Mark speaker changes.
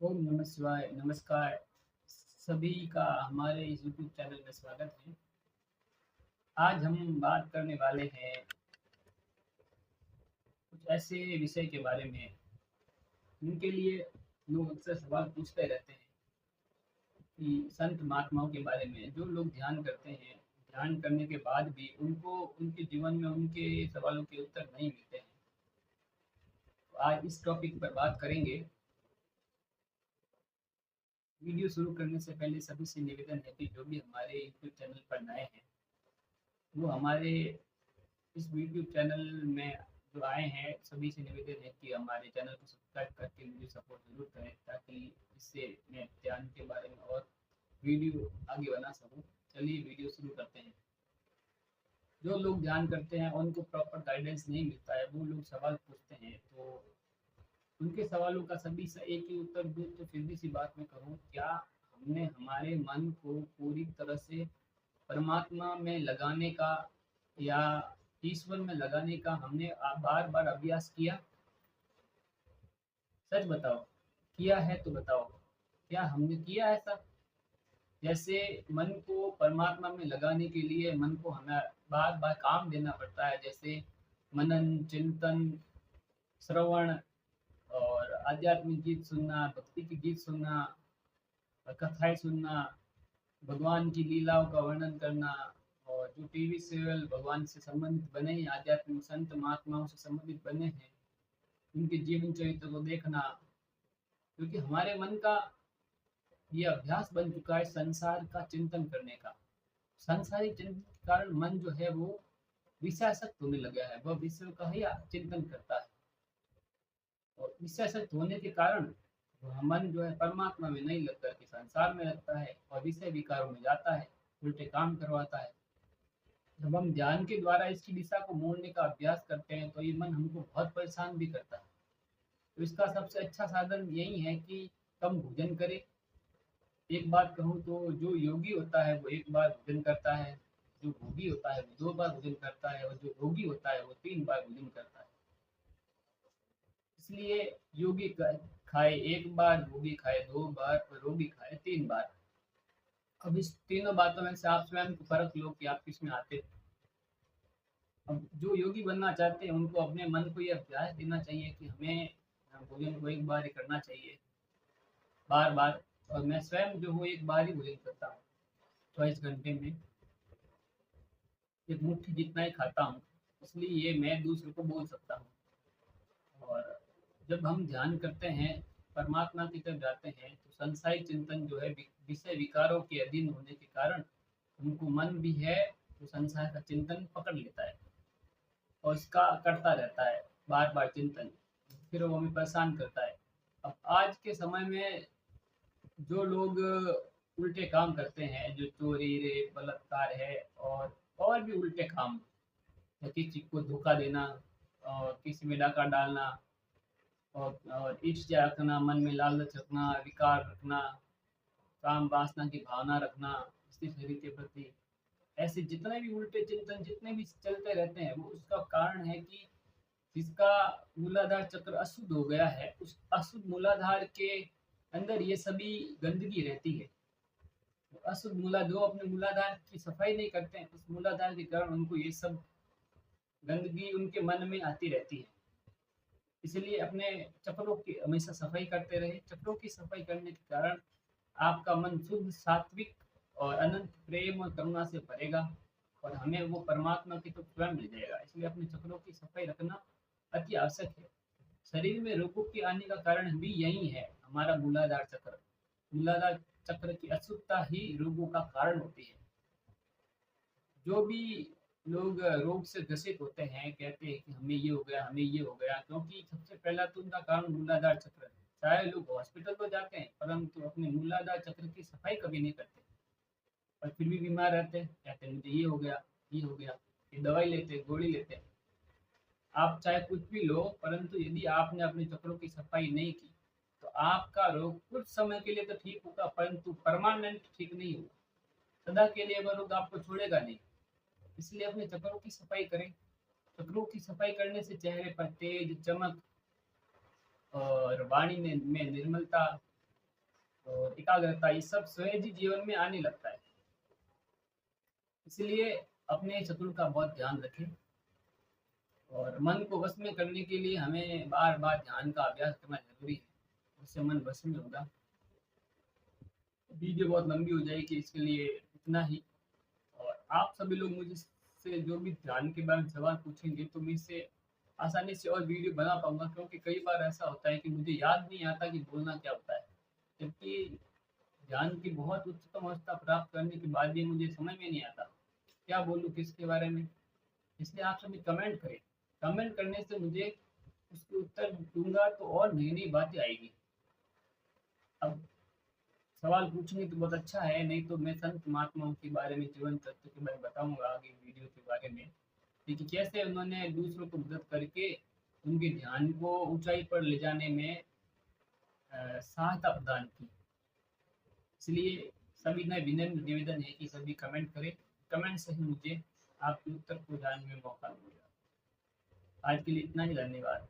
Speaker 1: ओम नमः शिवाय, नमस्कार। सभी का हमारे इस यूट्यूब चैनल में स्वागत है। आज हम बात करने वाले हैं कुछ ऐसे विषय के बारे में जिनके लिए लोग अक्सर सवाल पूछते रहते हैं कि संत महात्माओं के बारे में जो लोग ध्यान करते हैं, ध्यान करने के बाद भी उनको उनके जीवन में उनके सवालों के उत्तर नहीं मिलते हैं। तो आज इस टॉपिक पर बात करेंगे। वीडियो शुरू करने से पहले सभी से निवेदन है कि जो भी हमारे यूट्यूब चैनल पर नए हैं, वो हमारे इस यूट्यूब चैनल में जो आए हैं, सभी से निवेदन है कि हमारे चैनल को सब्सक्राइब करके मुझे सपोर्ट ज़रूर करें, ताकि इससे मैं ध्यान के बारे में और वीडियो आगे बना सकूं। चलिए वीडियो शुरू करते हैं। जो लोग ध्यान करते हैं उनको प्रॉपर गाइडेंस नहीं मिलता है, वो लोग सवाल पूछते हैं, तो उनके सवालों का सभी से एक ही उत्तर दूँ तो फिर भी सी बात मैं कहूँ, क्या हमने हमारे मन को पूरी तरह से परमात्मा में लगाने का या ईश्वर में लगाने का हमने बार बार अभ्यास किया? सच बताओ, किया है तो बताओ, क्या हमने किया ऐसा? जैसे मन को परमात्मा में लगाने के लिए मन को हमें बार बार काम देना पड़ता है, जैसे मनन, चिंतन, श्रवण और आध्यात्मिक गीत सुनना, भक्ति के गीत सुनना, कथाएं सुनना, भगवान की लीलाओं का वर्णन करना, और जो टीवी सीरियल भगवान से संबंधित बने हैं, आध्यात्मिक संत महात्माओं से संबंधित बने हैं, उनके जीवन चरित्र को देखना, क्योंकि हमारे मन का ये अभ्यास बन चुका है संसार का चिंतन करने का। सांसारिक चिंतन के कारण मन जो है वो विषयासक्त होने लगा है, वह विषय का ही चिंतन करता है, और विषयासक्त होने के कारण वह मन जो है परमात्मा में नहीं लगता कि संसार में लगता है और विषय विकारों में जाता है, उल्टे काम करवाता है। जब हम ध्यान के द्वारा इसकी दिशा को मोड़ने का अभ्यास करते हैं तो ये मन हमको बहुत परेशान भी करता है। तो इसका सबसे अच्छा साधन यही है कि कम भोजन करें। एक बात कहूँ तो जो योगी होता है वो एक बार भोजन करता है, जो भोगी होता है वो 2 बार भोजन करता है, और जो रोगी होता है वो 3 बार भोजन करता है। इसलिए योगी खाए 1 बार, भोगी खाए 2 बार और रोगी खाए 3 बार। अब इस तीनों बातों में से आप स्वयं को परख लो कि आप किसमें आते हो। अब जो योगी बनना चाहते हैं उनको अपने मन को ये अभ्यास देना चाहिए कि हमें भोजन को 1 बार ही करना चाहिए, बार-बार। और मैं स्वयं जो हूँ 1 बार ही भोजन करता हूँ, 24 घंटे में 1 मुट्ठी जितना ही खाता हूँ, इसलिए ये मैं दूसरों को बोल सकता हूँ। और जब हम ध्यान करते हैं, परमात्मा की तरफ जाते हैं, तो सांसारिक चिंतन जो है विषय विकारों के अधीन होने के कारण उनको मन भी है जो संसार का चिंतन पकड़ लेता है और इसका करता रहता है बार बार चिंतन, फिर वो हमें परेशान करता है। अब आज के समय में जो लोग उल्टे काम करते हैं, जो चोरी, रेप, बलात्कार है, और भी उल्टे काम, या किसी को धोखा देना और किसी में डाका डालना, और ईर्ष्या रखना, मन में लालच रखना, विकार रखना, काम वासना की भावना रखना स्त्री शरीर के प्रति, ऐसे जितने भी उल्टे चिंतन जितने भी चलते रहते हैं, वो उसका कारण है कि जिसका मूलाधार चक्र अशुद्ध हो गया है, उस अशुद्ध मूलाधार के अंदर ये सभी गंदगी रहती है। तो अशुद्ध मूला जो अपने मूलाधार की सफाई नहीं करते हैं, उस मूलाधार के कारण उनको ये सब गंदगी उनके मन में आती रहती है। इसलिए अपने चक्रों की हमेशा सफाई करते रहे। चक्रों की सफाई करने के कारण आपका मन शुद्ध, सात्विक और अनंत प्रेम और करुणा से भरेगा, और हमें वो परमात्मा की तो स्वयं मिल जाएगा। इसलिए अपने चक्रों की सफाई रखना अति आवश्यक है। शरीर में रोगों के आने का कारण भी यही है, हमारा मूलाधार चक्र। मूलाधार चक्र की अशुद्धता ही रोगों का कारण होती है। जो भी लोग रोग से ग्रसित होते हैं, कहते हैं कि हमें ये हो गया, हमें ये हो गया, क्योंकि सबसे पहला तो उनका कारण मूलाधार चक्र है। चाहे लोग हॉस्पिटल तो जाते हैं, परंतु अपने मूलाधार चक्र की सफाई कभी नहीं करते, और फिर भी बीमार रहते हैं, कहते हैं मुझे ये हो गया, ये हो गया, ये दवाई लेते, गोली लेते। आप चाहे कुछ भी लो, परंतु यदि आपने अपने चक्रों की सफाई नहीं की, तो आपका रोग कुछ समय के लिए तो ठीक होगा, परंतु परमानेंट ठीक नहीं होगा। सदा के लिए वह रोग आपको छोड़ेगा नहीं। इसलिए अपने चक्रों की सफाई करें। चक्रों की सफाई करने से चेहरे पर तेज चमक और वाणी में निर्मलता, और एकाग्रता, ये सब सहज ही जीवन में आने लगता है। इसलिए अपने शत्रु का बहुत ध्यान रखें और मन को वश में करने के लिए हमें बार बार ध्यान का अभ्यास करना जरूरी है, उससे मन वश में होगा। वीडियो बहुत लंबी हो जाएगी, इसके लिए इतना ही। और आप सभी लोग मुझे से जो भी ध्यान के बारे में सवाल पूछेंगे तो मैं इससे आसानी से और वीडियो बना पाऊंगा, क्योंकि कई बार ऐसा होता है कि मुझे याद नहीं आता कि बोलना क्या होता है, जबकि ध्यान की बहुत उच्चतम अवस्था प्राप्त करने के बाद भी मुझे समझ में नहीं आता क्या बोलूँ किसके बारे में। इसलिए आप सभी कमेंट करें, कमेंट करने से मुझे उसके उत्तर दूंगा तो और नई नई बातें आएगी। अब सवाल पूछेंगे तो बहुत अच्छा है, नहीं तो मैं संत महात्माओं के बारे में, जीवन तत्व के बारे में बताऊंगा आगे वीडियो के बारे में, देखिए कैसे उन्होंने दूसरों को मदद करके उनके ध्यान को ऊंचाई पर ले जाने में सहायता प्रदान की। इसलिए सभी ने विनम्र निवेदन है कि सभी कमेंट करें, कमेंट से ही मुझे आपके उत्तर को जानने में मौका मिलेगा। आज के लिए इतना ही, धन्यवाद।